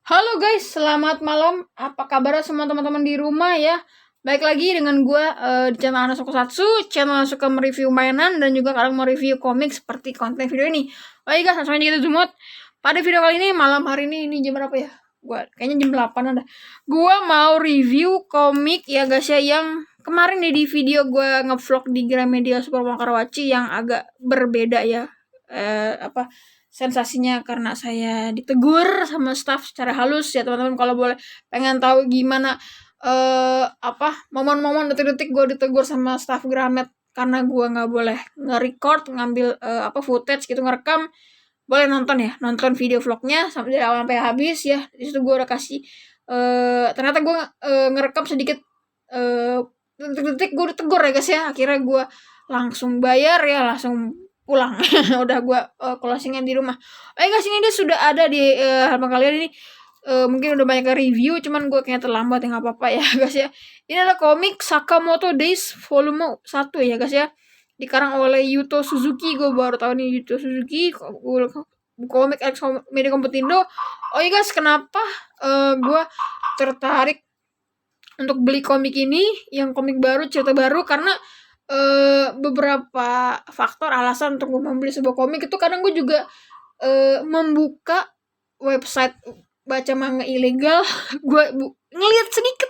Halo guys, selamat malam. Apa kabar semua teman-teman di rumah ya? Baik lagi dengan gue di channel Anas Tokusatsu, channel yang suka mereview mainan dan juga kadang mereview komik seperti konten video ini. Oke guys, langsung aja kita zoom out. Pada video kali ini, malam hari ini jam berapa ya? Gua kayaknya jam 8 ada. Gua mau review komik ya guys ya, yang kemarin nih di video gue ngevlog di Gramedia Super Karawaci yang agak berbeda ya. Sensasinya karena saya ditegur sama staff secara halus ya teman-teman. Kalau boleh pengen tahu gimana momen-momen detik-detik gue ditegur sama staff Gramet karena gue nggak boleh nge-record, ngambil footage gitu, ngerekam, boleh nonton video vlognya sampai dari awal sampai habis ya. Di situ gue udah kasih ternyata gue ngerekam sedikit detik-detik gue ditegur ya guys ya. Akhirnya gue langsung bayar ya, langsung pulang. Udah gue closingnya di rumah. Oke guys, ini dia sudah ada di halaman kalian ini. Mungkin udah banyak review, cuman gue kayaknya terlambat ya, nggak apa-apa ya guys ya. Ini adalah komik Sakamoto Days volume 1 ya guys ya, dikarang oleh Yuto Suzuki. Gue baru tahu nih Yuto Suzuki, komik X Media Komputindo. Oh iya guys, kenapa gue tertarik untuk beli komik ini, yang komik baru, cerita baru, karena beberapa faktor alasan untuk membeli sebuah komik itu. Kadang gue juga membuka website baca manga ilegal. Gue ngelihat sedikit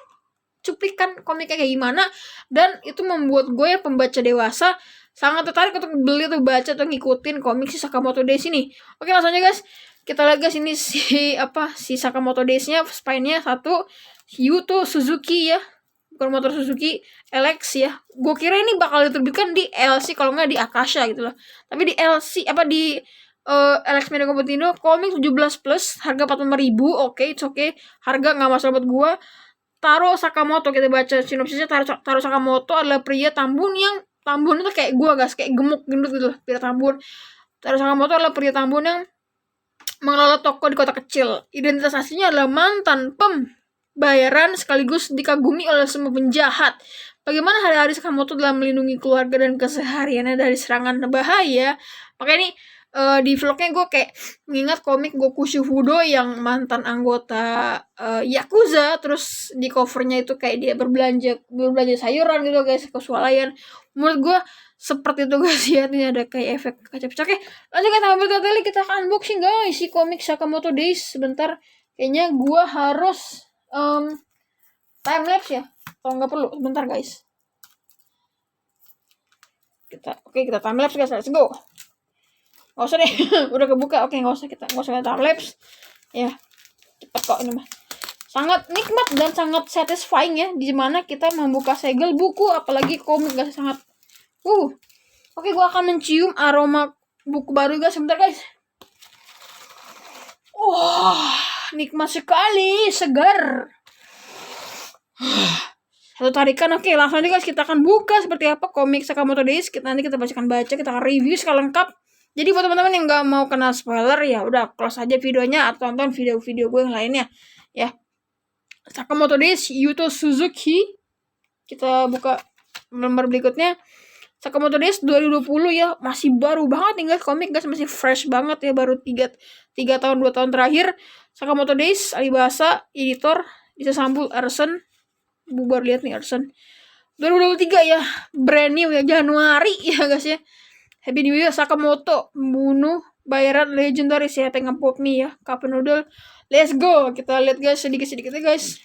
cuplikan komiknya kayak gimana, dan itu membuat gue ya, pembaca dewasa, sangat tertarik untuk beli atau baca atau ngikutin komik si Sakamoto Days ini. Oke, langsung aja guys, kita lihat guys. Ini si Sakamoto Days-nya, spine-nya satu Yuto Suzuki ya, bukan motor Suzuki LX ya. Gue kira ini bakal diterbitkan di LC kalau nggak di Akasha gitu loh. Tapi di LC di LX Media Komputindo, komik 17 plus, harga 45.000. Oke, it's okay. Harga nggak masalah buat gue. Taro Sakamoto, kita baca sinopsisnya. Taro Sakamoto adalah pria Tambun yang Tambun itu kayak gue guys, kayak gemuk gendut gitu loh, pria Tambun. Taro Sakamoto adalah pria Tambun yang mengelola toko di kota kecil. Identitas aslinya adalah mantan bayaran sekaligus dikagumi oleh semua penjahat. Bagaimana hari-hari Sakamoto dalam melindungi keluarga dan kesehariannya dari serangan bahaya. Makanya ini di vlognya gue kayak mengingat komik Goku Shufudo yang mantan anggota Yakuza. Terus di covernya itu kayak dia berbelanja sayuran gitu guys, ke swalayan. Menurut gue seperti itu guys ya. Ini ada kayak efek kaca pecah. Oke, lanjut kita ambil kali, kita akan unboxing guys si komik Sakamoto Days. Sebentar, kayaknya gue harus time lapse ya, kalau nggak perlu sebentar guys. Kita time lapse guys, let's go. Nggak usah deh. Udah kebuka. Oke, nggak usah time lapse ya, cepet kok ini mah. Sangat nikmat dan sangat satisfying ya, di mana kita membuka segel buku, apalagi komik guys, sangat Oke, gue akan mencium aroma buku baru guys, sebentar guys. Wah, nikmat sekali, segar. Satu tarikan. Oke, langsung aja guys, kita akan buka seperti apa komik Sakamoto Days. Nanti kita baca, kita akan review sekali lengkap. Jadi buat teman-teman yang nggak mau kena spoiler ya udah close aja videonya atau tonton video-video gue yang lainnya ya. Sakamoto Days Yuto Suzuki. Kita buka lembar berikutnya. Sakamoto Days 2020 ya, masih baru banget nih guys komik guys, masih fresh banget ya, baru 3 tahun 2 tahun terakhir. Sakamoto Days, Alibasa, editor bisa sambul Arsen. Baru lihat nih Arsen 2023 ya, brand new ya, Januari ya guys ya. Happy New Year Sakamoto, bunuh bayaran legendary. Siapa yang ngepop nih ya, Cup Noodle. Let's go, kita lihat guys sedikit-sedikit ya guys.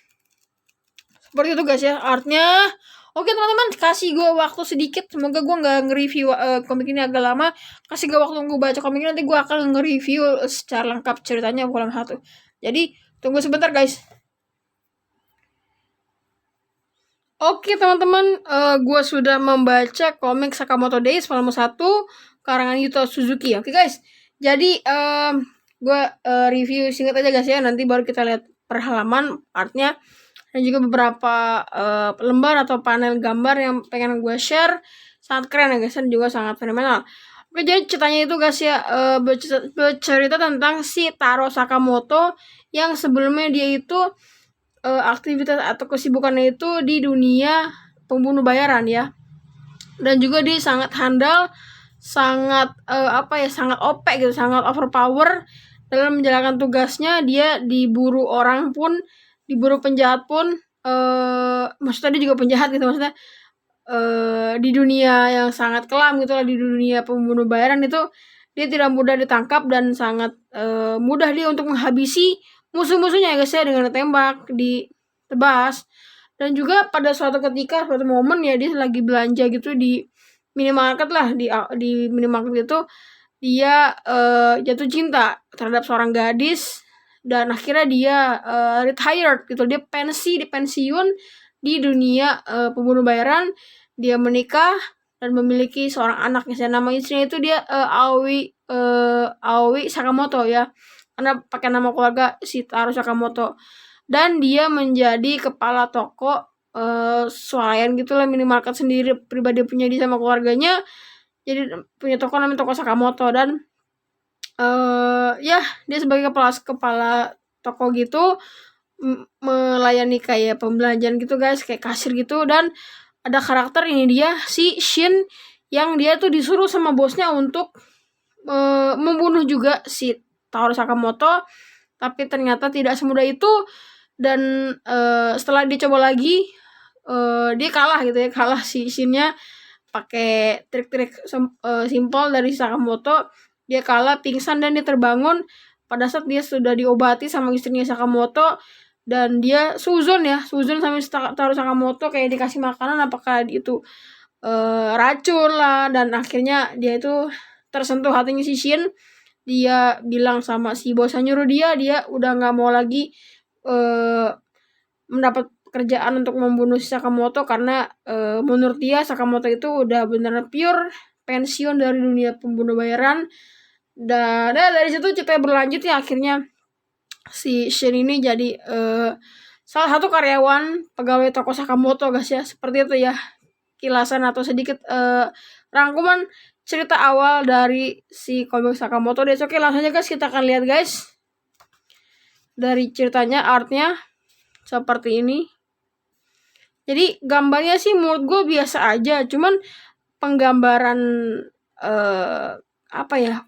Seperti itu guys ya artnya. Oke teman-teman, kasih gue waktu sedikit. Semoga gue nggak nge-review komik ini agak lama. Kasih gue waktu gue baca komik ini, nanti gue akan nge-review secara lengkap ceritanya volume 1. Jadi tunggu sebentar guys. Oke teman-teman, gue sudah membaca komik Sakamoto Days volume 1 karangan Yuto Suzuki. Oke guys, jadi gue review singkat aja guys ya. Nanti baru kita lihat per halaman artnya, dan juga beberapa lembar atau panel gambar yang pengen gue share. Sangat keren ya guys, dan juga sangat fenomenal. Oke, jadi ceritanya itu guys ya, bercerita tentang si Taro Sakamoto yang sebelumnya dia itu aktivitas atau kesibukannya itu di dunia pembunuh bayaran ya, dan juga dia sangat handal, sangat sangat OP gitu, sangat overpower, dalam menjalankan tugasnya dia diburu orang pun, diburu penjahat pun, maksudnya dia juga penjahat gitu, maksudnya di dunia yang sangat kelam gitu lah, di dunia pembunuh bayaran itu dia tidak mudah ditangkap dan sangat mudah dia untuk menghabisi musuh-musuhnya ya guys ya, dengan ditembak, ditebas. Dan juga pada suatu ketika, suatu momen ya, dia lagi belanja gitu di minimarket lah, di minimarket itu dia jatuh cinta terhadap seorang gadis dan akhirnya dia retired gitu, dia pensiun di dunia pembunuh bayaran. Dia menikah dan memiliki seorang anak ya. Nama istrinya itu dia Aoi Sakamoto ya, karena pakai nama keluarga Shitaro Sakamoto. Dan dia menjadi kepala toko swalayan gitulah, minimarket sendiri pribadi punya dia sama keluarganya. Jadi punya toko namanya toko Sakamoto. Dan ya dia sebagai kepala toko gitu melayani kayak pembelanjaan gitu guys, kayak kasir gitu. Dan ada karakter ini dia si Shin yang dia tuh disuruh sama bosnya untuk membunuh juga si Taro Sakamoto, tapi ternyata tidak semudah itu. Dan setelah dicoba lagi dia kalah gitu ya, kalah si Shinnya pakai trik-trik simpel dari Sakamoto. Dia kalah, pingsan, dan dia terbangun pada saat dia sudah diobati sama istrinya Sakamoto. Dan dia suzon sama Taro Sakamoto, kayak dikasih makanan apakah itu racun lah. Dan akhirnya dia itu tersentuh hatinya si Shin. Dia bilang sama si bosnya, nyuruh dia udah nggak mau lagi mendapat pekerjaan untuk membunuh si Sakamoto, karena menurut dia Sakamoto itu udah beneran pure pensiun dari dunia pembunuh bayaran. Dan dari situ ceritanya berlanjut ya, akhirnya si Shin ini jadi salah satu karyawan pegawai toko Sakamoto guys ya. Seperti itu ya kilasan atau sedikit rangkuman cerita awal dari si komik Sakamoto. Oke, langsung aja guys, kita akan lihat guys dari ceritanya, artnya seperti ini. Jadi gambarnya sih menurut gue biasa aja, cuman penggambaran apa ya,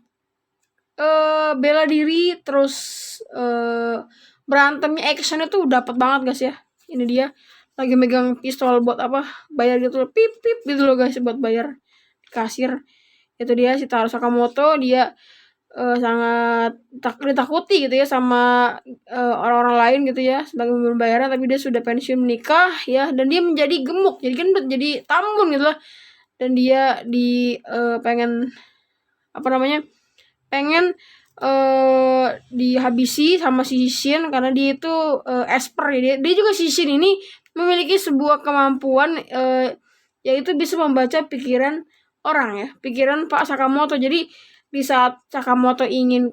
bela diri terus berantemnya, actionnya tuh dapat banget guys ya. Ini dia lagi megang pistol buat apa, bayar gitu loh, pip pip gitu loh guys, buat bayar di kasir. Itu dia si Taro Sakamoto, dia sangat ditakuti gitu ya sama orang-orang lain gitu ya sebagai pembunuh bayaran, tapi dia sudah pensiun menikah ya, dan dia menjadi gemuk, jadi gendut, jadi tambun gitu lah. Dan dia pengen apa namanya, pengen dihabisi sama si Shin karena dia itu esper ya. Dia juga si Shin ini memiliki sebuah kemampuan yaitu bisa membaca pikiran orang ya, pikiran Pak Sakamoto. Jadi di saat Sakamoto ingin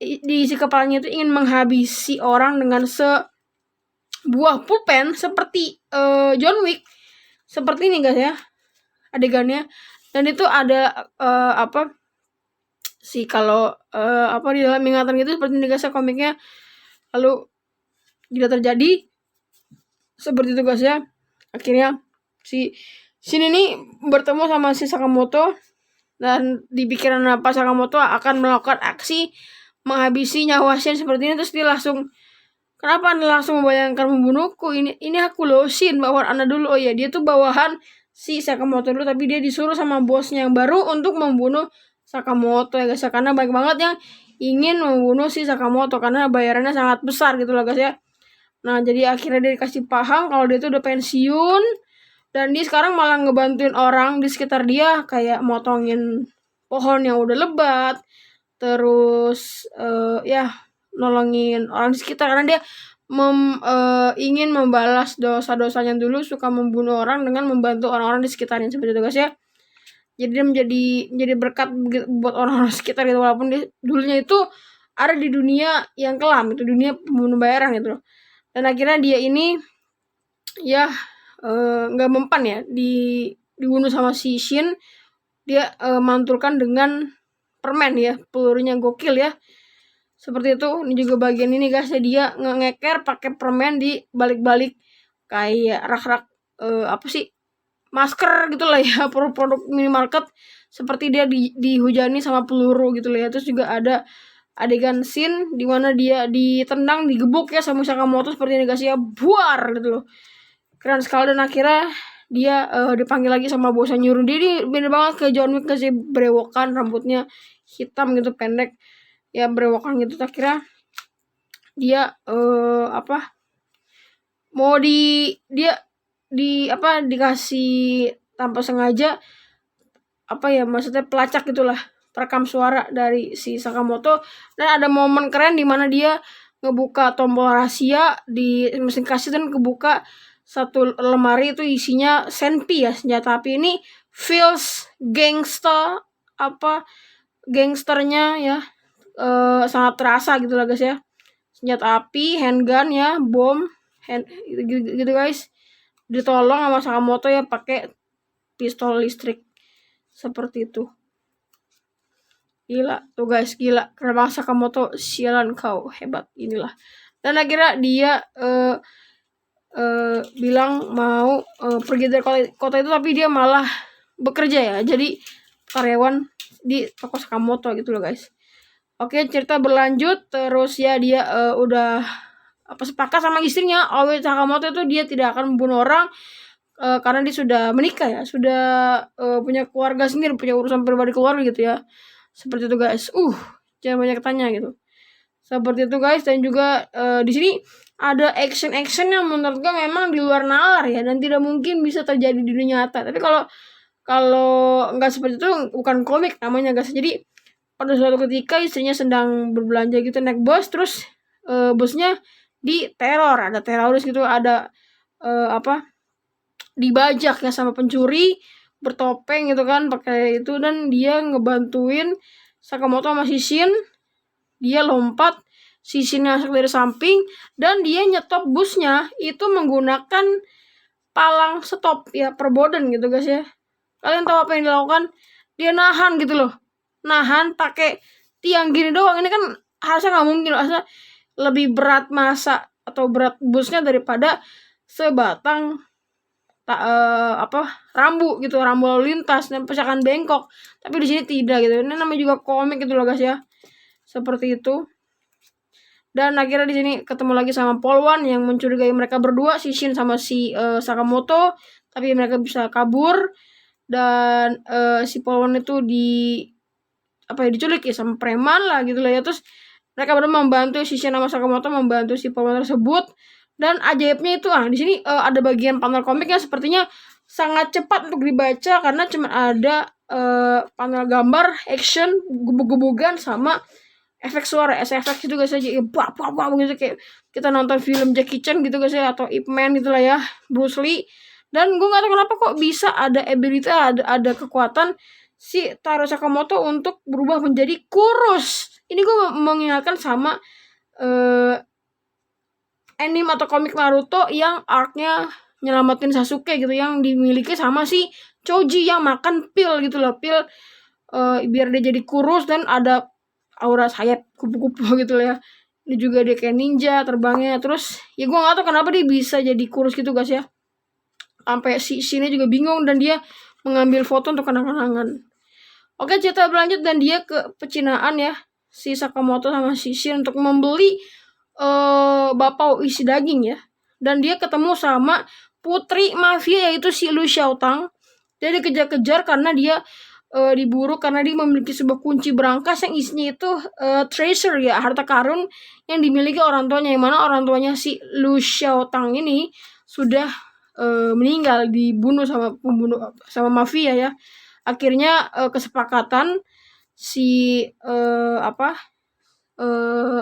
di isi kepalanya itu ingin menghabisi orang dengan sebuah pulpen seperti John Wick. Seperti ini guys ya adegannya. Dan itu ada apa sih kalau apa di dalam ingatan gitu, seperti ini guys ya komiknya. Lalu tidak terjadi seperti itu guys ya. Akhirnya si Shin ini bertemu sama si Sakamoto, dan di pikiran Pak Sakamoto akan melakukan aksi menghabisi nyawa Shin seperti ini. Terus dia langsung, kenapa Anda langsung membayangkan membunuhku? Ini aku loh Shin, bawahan Anda dulu. Oh iya, dia tuh bawahan si Sakamoto dulu, tapi dia disuruh sama bosnya yang baru untuk membunuh Sakamoto ya guys ya, karena banyak banget yang ingin membunuh si Sakamoto karena bayarannya sangat besar gitu loh guys ya. Nah, jadi akhirnya dia dikasih paham kalau dia tuh udah pensiun, dan dia sekarang malah ngebantuin orang di sekitar dia, kayak motongin pohon yang udah lebat, terus ya nolongin orang di sekitar, karena dia ingin membalas dosa-dosanya dulu, suka membunuh orang dengan membantu orang-orang di sekitarnya seperti itu guys ya. Jadi dia menjadi berkat buat orang-orang sekitar gitu, walaupun dia dulunya itu ada di dunia yang kelam, itu dunia pembunuh bayaran gitu loh. Dan akhirnya dia ini ya nggak mempan ya dibunuh sama si Shin. Dia mantulkan dengan permen ya, pelurunya gokil ya, seperti itu. Ini juga bagian ini guys, dia ngeker pakai permen di balik-balik kayak rak-rak apa sih, masker gitu lah ya, produk-produk minimarket, seperti dia dihujani sama peluru gitu lah ya. Terus juga ada adegan scene di mana dia ditendang, digebuk ya sama Sakamoto seperti ini guys ya, buar gitu loh. Keren sekali. Dan akhirnya dia dipanggil lagi sama bosnya, nyuruh dia bener banget ke John Wick, kasih brewokan, rambutnya hitam gitu pendek ya, brewokan gitu. Akhirnya dia mau dikasih tanpa sengaja maksudnya pelacak gitulah, perekam suara dari si Sakamoto. Dan ada momen keren di mana dia ngebuka tombol rahasia di mesin kasih dan kebuka satu lemari, itu isinya senpi ya, senjata api. Ini feels gangsternya ya, sangat terasa gitu lah guys ya. Senjata api, handgun ya, bom, gitu guys. Ditolong sama Sakamoto ya pakai pistol listrik seperti itu. Gila tuh guys, gila, keren banget Sakamoto, sialan kau, hebat, inilah. Dan akhirnya dia bilang mau pergi dari kota itu, tapi dia malah bekerja ya jadi karyawan di toko Sakamoto gitu loh guys. Oke, cerita berlanjut terus ya, dia udah sepakat sama istrinya Oe Sakamoto itu dia tidak akan membunuh orang karena dia sudah menikah ya, sudah punya keluarga sendiri, punya urusan pribadi keluarga gitu ya. Seperti itu guys. Jangan banyak tanya gitu. Seperti itu guys. Dan juga di sini ada action yang menurut gue memang di luar nalar ya, dan tidak mungkin bisa terjadi di dunia nyata. Tapi kalau nggak seperti itu bukan komik namanya guys. Jadi pada suatu ketika istrinya sedang berbelanja gitu naik bus, terus busnya diteror, ada teroris gitu, ada dibajak ya sama pencuri bertopeng gitu kan, pakai itu, dan dia ngebantuin Sakamoto sama Shishin. Dia lompat, Shishin masuk dari samping, dan dia nyetop busnya itu menggunakan palang stop ya, perboden gitu guys ya. Kalian tahu apa yang dilakukan? Dia nahan gitu loh, nahan pakai tiang gini doang. Ini kan harusnya nggak mungkin, harusnya lebih berat masa atau berat busnya daripada sebatang rambu gitu, rambu lalu lintas dan misalkan bengkok. Tapi di sini tidak gitu. Ini namanya juga komik gitu loh guys ya. Seperti itu. Dan akhirnya di sini ketemu lagi sama Polwan yang mencurigai mereka berdua, si Shin sama si Sakamoto, tapi mereka bisa kabur. Dan si Polwan itu diculik ya sama preman lah gitu lah ya. Terus mereka berdua membantu, si Shin sama Sakamoto membantu si Polwan tersebut. Dan ajaibnya itu di sini ada bagian panel komiknya sepertinya sangat cepat untuk dibaca karena cuma ada panel gambar action, gebuk-gebukan sama efek suara, efek gitu guys aja, gitu kayak kita nonton film Jackie Chan gitu guys ya, atau Ip Man gitulah ya, Bruce Lee. Dan gue nggak tahu kenapa kok bisa ada ability, ada kekuatan si Taro Sakamoto untuk berubah menjadi kurus. Ini gue mengingatkan sama anime atau komik Naruto yang arc-nya nyelamatin Sasuke gitu, yang dimiliki sama si Choji yang makan pil gitu loh, pil biar dia jadi kurus dan ada aura sayap kupu-kupu gitu lah ya. Ini juga dia kayak ninja terbangnya. Terus ya gue nggak tahu kenapa dia bisa jadi kurus gitu guys ya, sampai si sini juga bingung, dan dia mengambil foto untuk kenang-kenangan. Oke, cerita berlanjut dan dia ke pecinaan ya, si Sakamoto sama si Shin untuk membeli bapau isi daging ya. Dan dia ketemu sama putri mafia yaitu si Lu Xiaotang. Dia dikejar-kejar karena dia diburu karena dia memiliki sebuah kunci berangkas yang isinya itu treasure ya, harta karun yang dimiliki orang tuanya, yang mana orang tuanya si Lu Xiaotang ini sudah meninggal, dibunuh sama mafia ya. Akhirnya kesepakatan si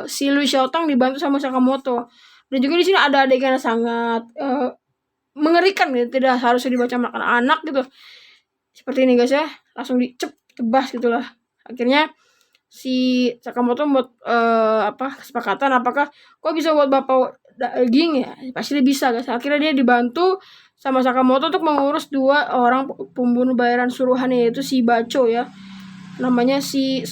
si Lu Xiaotang dibantu sama Sakamoto. Dan juga di sini ada adegan yang sangat mengerikan gitu, tidak harusnya dibaca makan anak gitu. Seperti ini guys ya, langsung tebas gitulah. Akhirnya si Sakamoto buat kesepakatan, apakah kok bisa buat bapak daging ya? Pasti dia bisa guys. Akhirnya dia dibantu sama Sakamoto untuk mengurus 2 orang pembunuh bayaran suruhan, yaitu si Bacho ya. Namanya si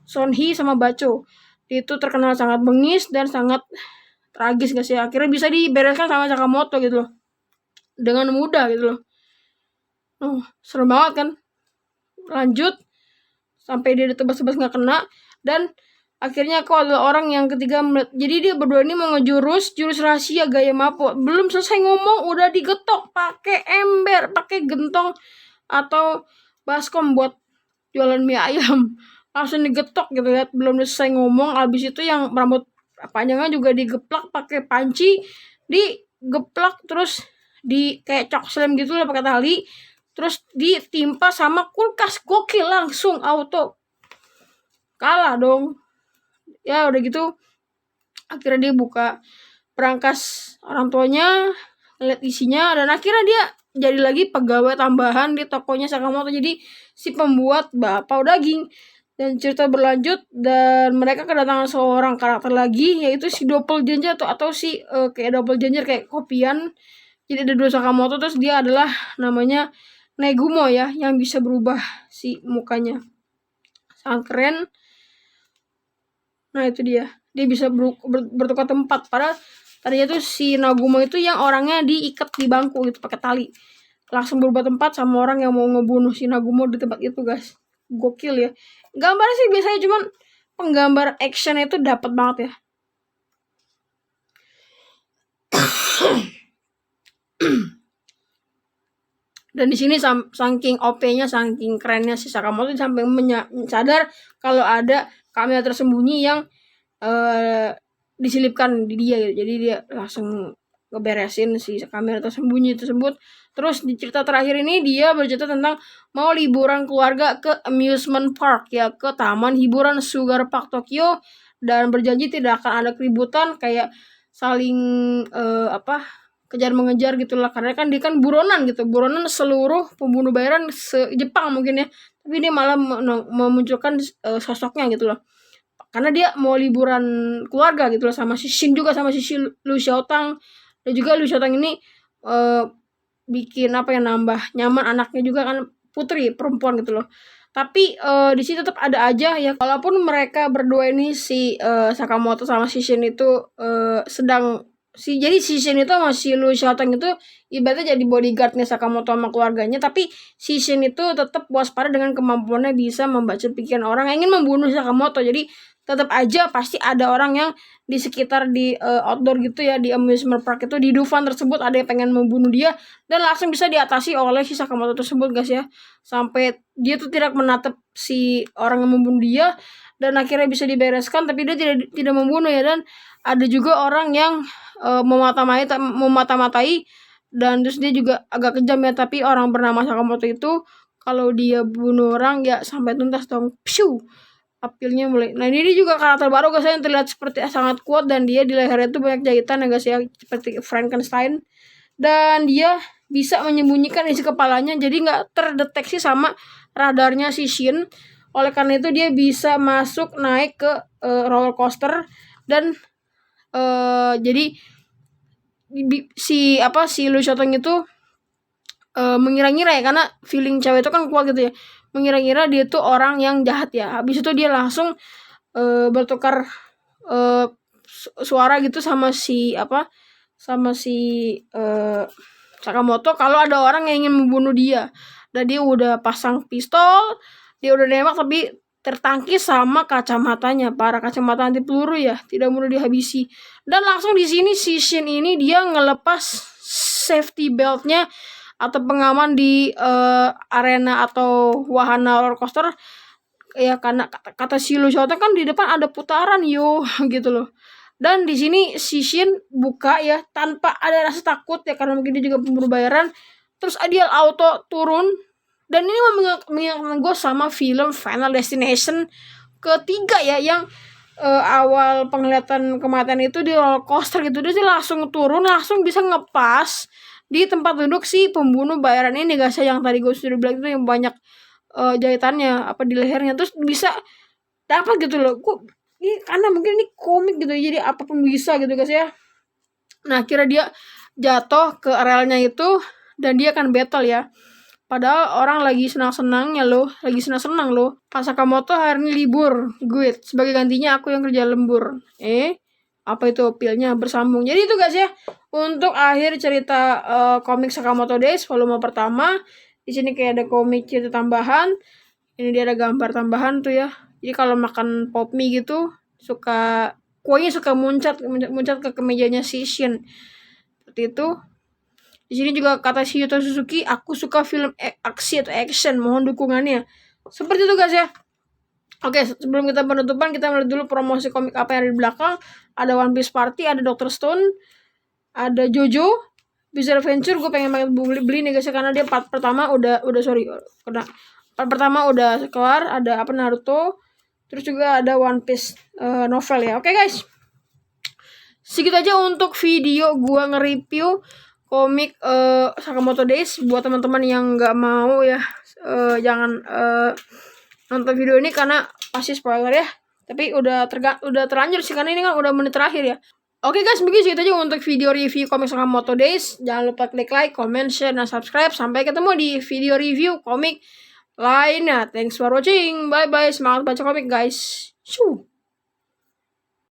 Sonhi sama Bacho. Itu terkenal sangat bengis dan sangat tragis guys ya. Akhirnya bisa dibereskan sama Sakamoto gitu loh, dengan mudah gitu loh. Serem banget kan. Lanjut sampai dia ditebas-tebas nggak kena. Dan Akhirnya kau adalah orang yang ketiga jadi dia berdua ini mau ngejurus jurus rahasia gaya Mapo. Belum selesai ngomong udah digetok pakai ember, pakai gentong atau baskom buat jualan mie ayam. Langsung digetok gitu ya. Belum selesai ngomong, abis itu yang rambut panjangnya juga digeplak pakai panci, digeplak terus di kayak cok slam gitu lah pakai tali. Terus ditimpa sama kulkas. Gokil, langsung auto kalah dong. Ya udah gitu akhirnya dia buka berangkas orang tuanya, lihat isinya, dan akhirnya dia jadi lagi pegawai tambahan di tokonya Sakamoto, jadi si pembuat bakpao daging. Dan cerita berlanjut dan mereka kedatangan seorang karakter lagi, yaitu si doppelganger atau si kayak doppelganger kayak kopian. Jadi ada 2 Sakamoto, terus dia adalah namanya Negumo ya, yang bisa berubah si mukanya. Sangat keren. Nah itu dia bisa bertukar tempat. Padahal tadinya tuh si Nagumo itu yang orangnya diikat di bangku gitu pakai tali, langsung berubah tempat sama orang yang mau ngebunuh si Nagumo di tempat itu guys. Gokil ya. Gambarnya sih biasanya cuman penggambar action itu dapat banget ya. Dan di sini saking OP-nya, saking kerennya si Sakamoto sampai sadar kalau ada kamera tersembunyi yang diselipkan di dia gitu. Jadi dia langsung ngeberesin si kamera tersembunyi tersebut. Terus di cerita terakhir ini dia bercerita tentang mau liburan keluarga ke amusement park ya, ke taman hiburan Sugar Park Tokyo, dan berjanji tidak akan ada keributan kayak saling kejar mengejar gitulah, karena kan dia kan buronan gitu, buronan seluruh pembunuh bayaran se-Jepang mungkin ya, tapi dia malah memunculkan sosoknya gitu loh, karena dia mau liburan keluarga gitu loh, sama si Shin juga, sama si Lu Xiaotang. Dan juga Lu Xiaotang ini bikin nambah nyaman anaknya juga kan, putri perempuan gitu loh. Tapi di sini tetap ada aja ya, walaupun mereka berdua ini si Sakamoto sama si Shin itu jadi si Shin itu sama si Lu Xiaotang itu ibaratnya jadi bodyguardnya Sakamoto sama keluarganya, tapi si Shin itu tetap waspada dengan kemampuannya bisa membaca pikiran orang yang ingin membunuh Sakamoto. Jadi tetap aja pasti ada orang yang di sekitar di outdoor gitu ya, di amusement park itu, di Dufan tersebut ada yang pengen membunuh dia, dan langsung bisa diatasi oleh si Sakamoto tersebut guys ya, sampai dia tuh tidak menatap si orang yang membunuh dia, dan akhirnya bisa dibereskan, tapi dia tidak membunuh ya. Dan ada juga orang yang memata-matai, dan terus dia juga agak kejam ya, tapi orang bernama Sakamoto itu kalau dia bunuh orang ya sampai tuntas dong, psiu, apilnya mulai. Nah ini juga karakter baru guys yang terlihat seperti sangat kuat, dan dia di lehernya itu banyak jahitan ya guys ya, seperti Frankenstein, dan dia bisa menyembunyikan isi kepalanya jadi nggak terdeteksi sama radarnya si Shin. Oleh karena itu dia bisa masuk naik ke roller coaster, dan jadi si Lu Xiaotang itu mengira-ngira ya, karena feeling cewek itu kan kuat gitu ya, mengira-ngira dia tuh orang yang jahat ya. Habis itu dia langsung bertukar suara gitu sama si Sakamoto kalau ada orang yang ingin membunuh dia. Dan dia udah pasang pistol, dia udah nembak, tapi tertangkis sama kacamatanya, para kacamata anti peluru ya, tidak mudah dihabisi. Dan langsung di sini si Shin ini dia ngelepas safety beltnya atau pengaman di arena atau wahana roller coaster ya, karena kata si Lu Xiaotang kan di depan ada putaran yo gitu loh. Dan di sini si Shin buka ya tanpa ada rasa takut ya, karena mungkin dia juga pembunuh bayaran. Terus dia auto turun, dan ini mengingatkan gue sama film Final Destination ketiga ya, yang awal penglihatan kematian itu di roller coaster gitu, dia sih langsung turun, langsung bisa ngepas di tempat duduk si pembunuh bayaran ini guys, yang tadi gue sudah bilang itu, yang banyak jahitannya di lehernya, terus bisa dapat gitu loh. Ini karena mungkin ini komik gitu, jadi apapun bisa gitu guys ya. Nah akhirnya dia jatuh ke relnya itu, dan dia akan battle ya, padahal orang lagi senang-senang loh. Pas Sakamoto hari ini libur, gue sebagai gantinya aku yang kerja lembur. Apa itu pilnya bersambung. Jadi itu guys ya, untuk akhir cerita komik Sakamoto Days volume pertama. Di sini kayak ada komik cerita tambahan. Ini dia ada gambar tambahan tuh ya. Jadi kalau makan pop mie gitu kuenya suka muncat ke mejanya si Shin. Seperti itu. Di sini juga kata si Yuto Suzuki, aku suka film aksi atau action, mohon dukungannya. Seperti itu guys ya. Oke, sebelum kita penutupan, kita melihat dulu promosi komik apa yang ada di belakang. Ada One Piece Party, ada Dr. Stone, ada Jojo Bizarre Adventure. Gue pengen banget beli nih guys ya, karena dia part pertama udah part pertama udah keluar. Ada apa, Naruto, terus juga ada One Piece novel ya. Oke guys, segitu aja untuk video gua nge-review komik Sakamoto Days. Buat teman-teman yang nggak mau ya, jangan nonton video ini karena pasti spoiler ya. Tapi udah terlanjur sih, karena ini kan udah menit terakhir ya. Oke guys, begitu aja untuk video review komik Sakamoto Days. Jangan lupa klik like, comment, share, dan subscribe. Sampai ketemu di video review komik lainnya. Thanks for watching. Bye bye. Semangat baca komik guys. Shoo.